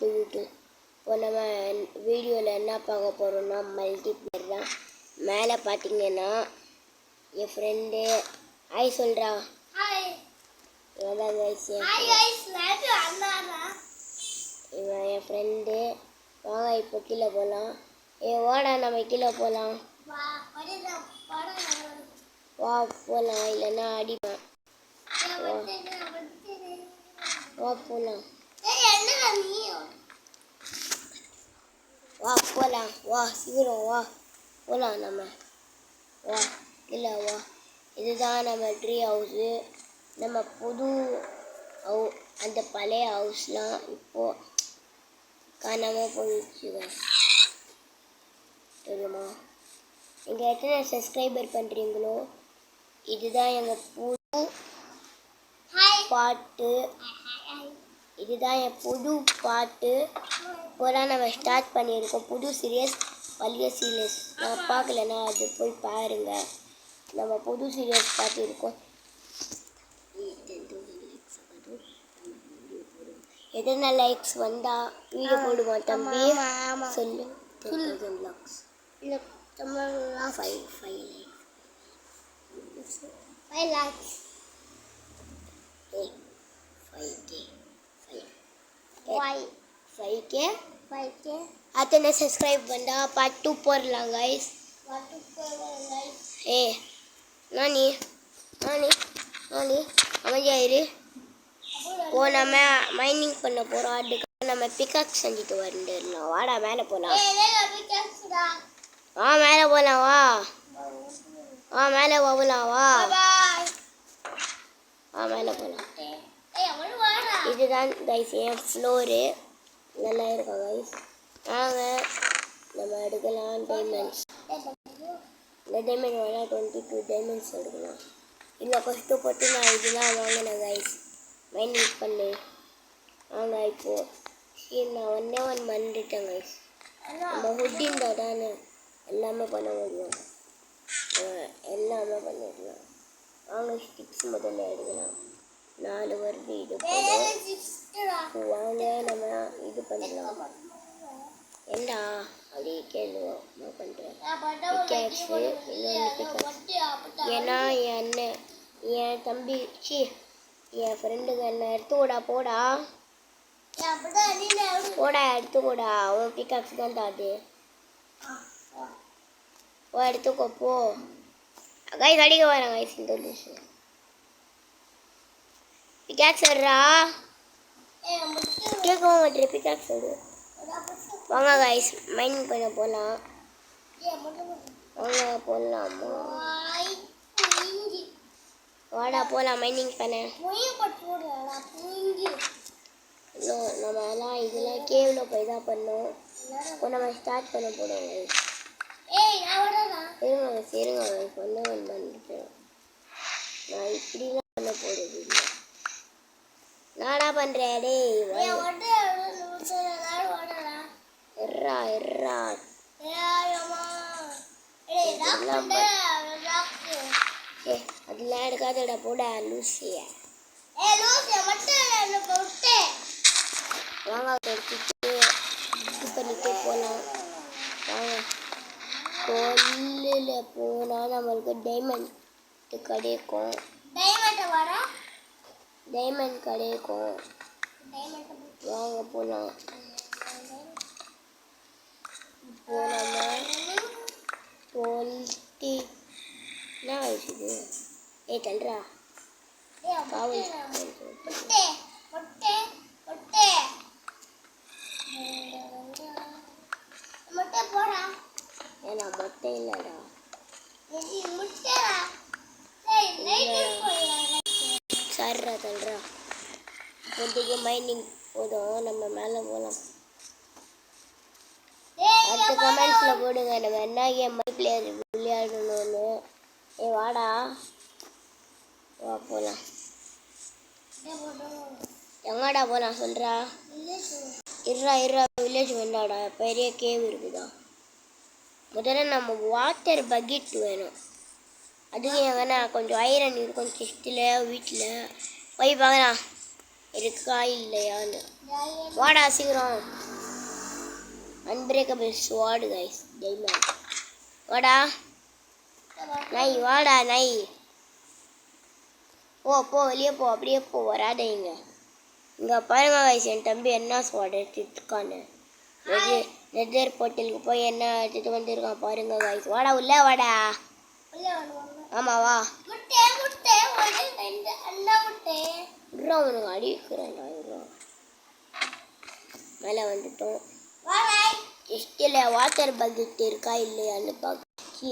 To YouTube. இப்போ நம்ம வீடியோவில் என்ன பார்க்க போகிறோம்னா மல்டிப்ளேயர் தான். மேலே பார்த்தீங்கன்னா என் ஃப்ரெண்டு ஹாய் சொல்கிறா. இவன் என் ஃப்ரெண்டு. வாங்க இப்போ கீழே போகலாம். வாடா நம்ம கீழே போகலாம். வா போகலாம், இல்லைன்னா அடிப்பேன். வா போகலாம், வா போகலாம், வா சீக்கிரம் வா போகலாம். நம்ம வா இல்லை வா. இதுதான் நம்ம ட்ரீ ஹவுஸு. நம்ம புது அந்த பழைய ஹவுஸ்லாம் இப்போது காணாமல் போயிடுச்சு தெரியுமா. நீங்கள் எத்தனை சப்ஸ்கிரைபர் பண்ணுறீங்களோ இதுதான் எங்கள் புது பாட்டு. இதுதான் என் புது பாட்டு. இப்போதான் நம்ம ஸ்டார்ட் பண்ணியிருக்கோம் புது சீரியஸ், பழைய சீரியஸ். நான் பார்க்கலன்னா அது போய் பாருங்கள். நம்ம புது சீரியஸ் பார்த்துருக்கோம். எத்தனை லைக்ஸ் வந்தால் வீடியோ போடுவோம் தம்பி சொல்லு. 10,000 லாக்ஸ் இல்லை 5 லாக்ஸ் 5K அத்தனை சப்ஸ்கிரைப் பண்ணால் பார்ட் 2 போடலாம் கைஸ். நானி அமைதியாயிரு. ஓ நம்ம மைனிங் பண்ண போகிறோம். அதுக்கு நம்ம பிக்காக்ஸ் செஞ்சுட்டு வந்துடலாம். வாடா மேலே போகலாம். மேலே போகலாம் வா. மேலே போகலாம் வா. மேலே போகலாம். இதுதான் கைஸ் என் ஃப்ளோரு. நல்லா இருக்கா கைஸ். நம்ம எடுக்கலாம் டைமண்ட்ஸ். இந்த டைமண்ட் வேணால் 22 டைமண்ட்ஸ் எடுக்கலாம். இல்லை கஷ்டப்பட்டு நான் இதெல்லாம் வாங்கினேன் கைஸ். மைனிங் பண்ணு. ஆனால் இப்போது நான் ஒன்று மறந்துட்டேன் கைஸ். நம்ம ஹுட்டின் தானே எல்லாமே பண்ண முடியும். எல்லாமே பண்ணிடலாம். ஸ்டிக்ஸ் முதல்ல எடுக்கலாம். 4 வருது. இது வாங்க நம்ம இது பண்ணலாம். ஏண்டா அப்படி கேளுவோம். நான் பண்ணுறேன் பிக்காக்ஸு. ஏன்னா என் அண்ணன் என் தம்பி என் ஃப்ரெண்டுங்க என்ன எடுத்துக்கூடா போடா எடுத்துக்கூடா. அவன் பிக்காக்ஸ் தான் தாது. எடுத்துக்கோ போ கைஸ். அடிக்க வரேன் கைஸ். இந்த விஷயம் பிக்காக்ஸ் எடுறா. கேட்கவும் மாட்டேன். பிக்காக்ஸ் எடு. வாங்க கைஸ் மைனிங் பண்ண போகலாம். வாங்க போடலாமா. வாடா போகலாம் மைனிங் பண்ண. இன்னும் நம்ம எல்லாம் இதெல்லாம் கேவில் போய் தான் பண்ணோம். இப்போ நம்ம ஸ்டார்ட் பண்ண போகிறோம் கைஸ். சரிங்க கைஸ் பண்ணிட்டேன். நான் இப்படிலாம் பண்ண போகிறது இல்லை. நானா பண்ணுறேன். அதெல்லாம் எடுக்காதடா போடா லூசிய. வாங்க எடுத்துட்டு இது பண்ணிட்டு போகலாம். வாங்க கொல்லில் போனால் நம்மளுக்கு டைமண்ட் கிடைக்கும். வாங்க போகலாம். என்ன ஆயிடுச்சு? தல்றா காவல் ஏன்னா மொட்டை இல்லைடா. சரிடா தல்றா. இப்போதைக்கு மைனிங் போதும். நம்ம மேலே போகலாம். அடுத்த கமெண்ட்ஸில் போடுங்க நம்ம என்ன கேம் பிளேயர் விளையாடணும்னு. வாடா வா போகலாம். எங்கடா போகலாம் சொல்கிறா. இருறா வில்லேஜ் வேண்டாடா. பெரிய கேவ் இருக்குதா. முதல்ல நம்ம வாட்டர் பக்கெட் வேணும். அதுக்கு எங்கன்னா கொஞ்சம் ஐரன் இருக்கும் செஸ்ட்டில் வீட்டில் போய் பார்க்கலாம். இருக்கா இல்லையான்னு. வாடா சீக்கிரம். அன்பிரேக்கபிள் ஸ்வாட் கைஸ் டைமண்ட். வாடா நை, வாடா நை. போ வெளியே போ, அப்படியே போ, வராத இங்க. இங்கே பாருங்க கைஸ் என் தம்பி என்ன ஸ்வாட் எடுத்துட்டு இருக்கான்னு. நெதர் போர்ட்டலுக்கு போய் என்ன எடுத்துட்டு வந்திருக்கான் பாருங்க கைஸ். வாடா உள்ள வாடா. ஆமா வா. உனக்கு அடிக்கிறேன். மேலே வந்துட்டோம். எஸ்டில் வாட்டர் பக்கெட் இருக்கா இல்லையான்னு பார்த்து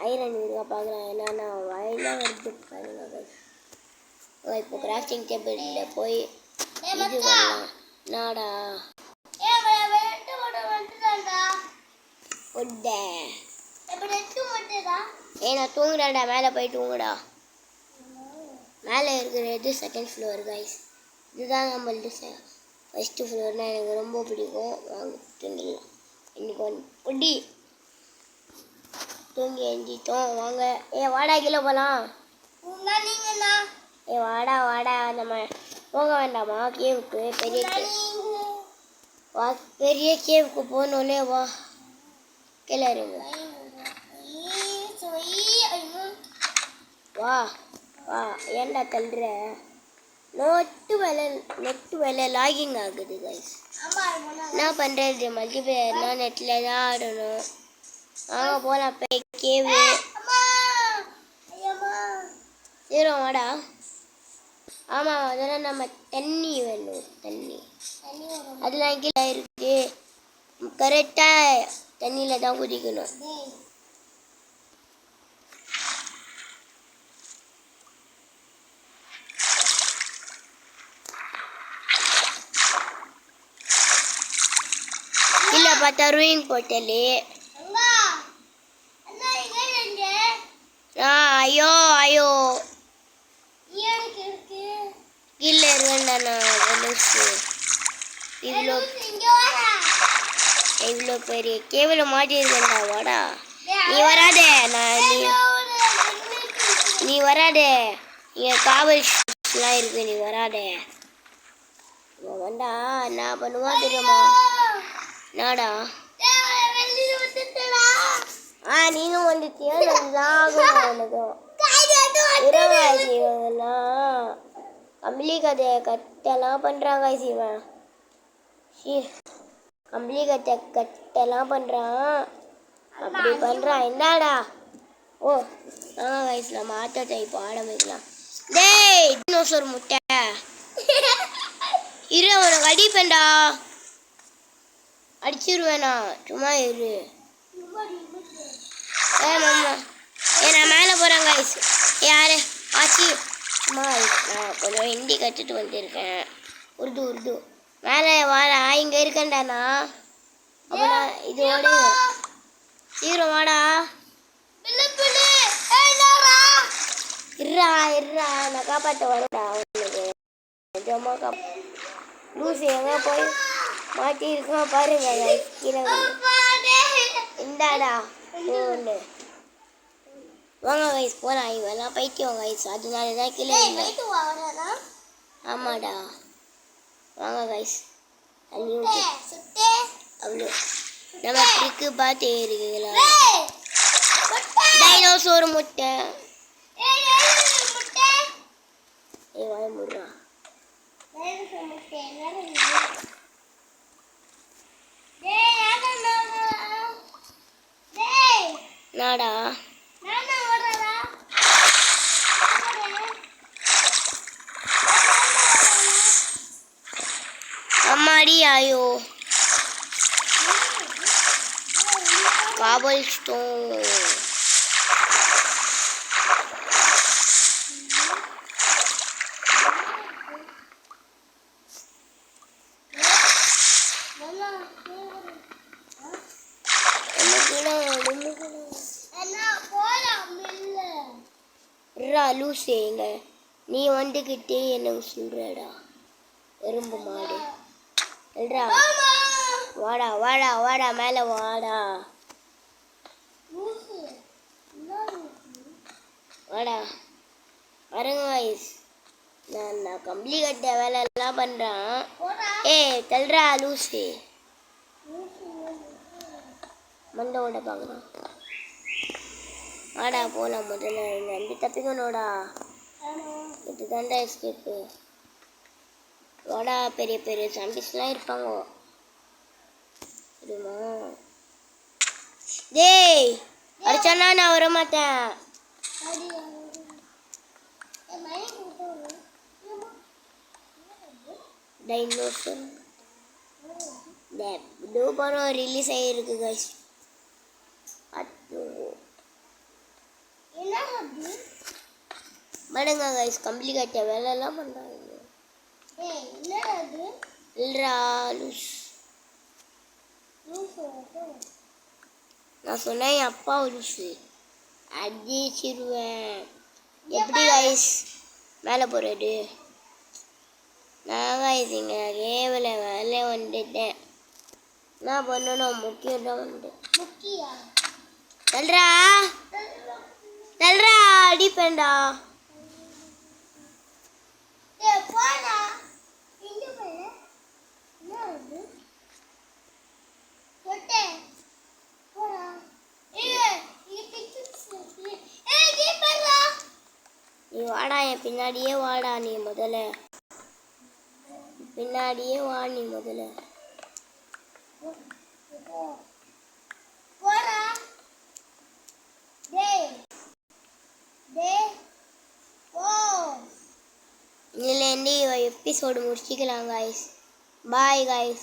ஐரன் இருக்கா பார்க்குறேன். என்னன்னா வயலாக வருது பாருங்க கைஸ். இப்போ கிராஃப்டிங் டேபிளில் போய் இது பண்ணலாம். நாடா நான் தூங்குறேன்டா. மேலே போய் தூங்குடா. மேலே இருக்கிறது செகண்ட் ஃப்ளோர் கைஸ். இதுதான் நம்மள்ட்ட ஃபஸ்ட்டு ஃப்ளோர்னால் எனக்கு ரொம்ப பிடிக்கும். வாங்க தூங்கிடலாம். இன்னைக்கு ஒன்று பொடி தூங்கி எஞ்சிட்டோம். வாங்க. வாடா கீழே போகலாம். வாடா நம்ம போக வேண்டாமா கேவுக்கு? பெரிய கேவுக்கு போகணுன்னே வா. கீழே இருங்க. வா ஏன்டா தள்ளுற? நெட்டு வேலை லாகிங் ஆகுது கைஸ். என்ன பண்ணுறது? மல்டிபிளேயர்னா நெட்டில் தான் ஆடணும். வாங்க போகலாம். போய் கேவு. சீரம் வாடா. ஆமாம் அதெல்லாம் நம்ம தண்ணி வேணும். தண்ணி அதெல்லாம் கீழே இருக்கு. கரெக்டாக தண்ணியில் தான் குதிக்கணும். இல்லை பார்த்தா ரூயிங் போட்டலு. ஐயோ கீழே இருக்கேன்டா. இவ்வளோ பெரிய கேவல மாட்டிருக்கேன்டா. வாடா நீ வராதே. நீ வராதே. இங்கே காவல்ஸ்லாம் இருக்கு. நீ வராதே. வேண்டா. என்ன பண்ணுவான் தெரியுமா? நாடா நீனும் வந்துட்டியா? எனக்கும் இரவாசிவங்கெல்லாம் கம்பளி கதையை கட்டெல்லாம் பண்ணுறாங்க. சிவன் கம்பளி கட்டெல்லாம் பண்ணுறான். அப்படி பண்ணுறான். என்னடா? வயசு நம்ம ஆட்டத்தை இப்போ ஆரம்பிக்கலாம். டேய் டினோசர் முட்டை இரு, உனக்கு அடிப்பேன்டா. அடிச்சிருவேண்ணா. சும்மா இரு. மாமா நான் மேலே போகிறேன் கைஸ். யாரு ஆச்சி? சும்மா நான் கொஞ்சம் ஹிந்தி கற்றுட்டு வந்திருக்கேன். உருது மேலே வாடா. இங்கே இருக்கேன்டாண்ணா. அப்போனா இதோட சீக்கிரம் வாடா. இருறா நான் காப்பாற்ற வரடா. அவனுக்கு நிஜமாக லூசி எங்கே போய் மாட்டி இருக்கான் பாருங்க. கீழே இந்தாடா ஒன்று. வாங்க கைஸ் போகலாம். இவெல்லாம் பைத்தியம் கைஸ். அதனால தான் கீழே இல்லை. ஆமாடா வாங்க கைஸ். அவ்வளோ நம்ம ட்ரிக்கு பார்த்து இருக்கீங்களா? டைனோசர் முட்டை. வாய முடுறா. நாடா அம்மாடி ஆயோ. காபல் ஸ்டோன். லூசேங்க நீ வந்துக்கிட்டே என்ன சொல்றடா எறும்பு மாடு. வாடா வாடா வாடா மேலே வாடா வாடா. பாருங்க கைஸ் நான் கம்பளி கட்ட வேலை எல்லாம் பண்ணுறான். ஏய் தள்ளுறா லூசி, மண்டோட பார்க்குறான். வாடா போகலாம், முதல்ல நம்பி தப்பிக்கணும்டா. இது தாண்டா எஸ்கேப்பு. வாடா, பெரிய பெரிய சாம்பிஸ்லாம் இருப்பாங்க தெரியுமா? டேய் அடிச்சானா நான் வர மாட்டேன். டைனோசர் படம் ரிலீஸ் ஆகிருக்கு கைஸ். மடங்க கைஸ், கம்பளி கட்ட வேலையெல்லாம் பண்ணுறாங்க. இல்லைடா லூஸ், நான் சொன்னேன் என் அப்பா லூஸு அடிச்சிருவேன். எப்படி கைஸ் மேலே போகிறது? நான் கைஸ் இங்கே கேவல வேலை வந்துட்டேன். என்ன பண்ணணும் முக்கியம் தான் வந்து தல்றா தல்றா அடிப்பேன்டா. நீ வாடா, என் பின்னாடியே வாடா. நீ முதல்ல பின்னாடியே வா. நீ முதல்ல இதுலேருந்து எபிசோடு முடிச்சிக்கலாம் गाइस. Bye guys.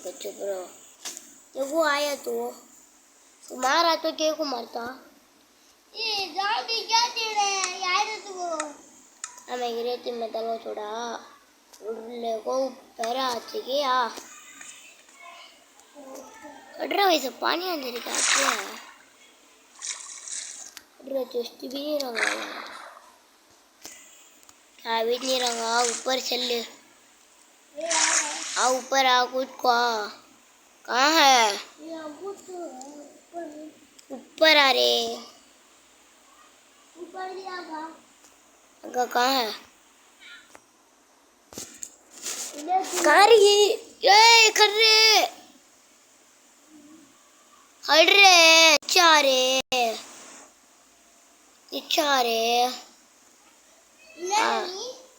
बच्चों ब्रो ये वो आया तो मारा तो क्या को मारता ये जल्दी क्या तेरे यार तू हमें गिरे तुम में तलो छोड़ा उड़ले को पैरा अच्छे क्या अड़रा वैसे पानी अंदर ही काटते हैं. अड़रा चुस्ती भी नहीं रंगा भी नहीं रंगा. ऊपर चल आ, ऊपर आ कुछ को कहाँ है? ऊपर आ रे. ऊपर कहाँ है? कहाँ रही? ये कर रे हट रे. इच्छा रे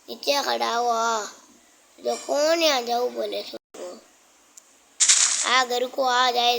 नीचे खड़ा हुआ जो कौन है? आ जाओ बोले आ घर को आ जाए.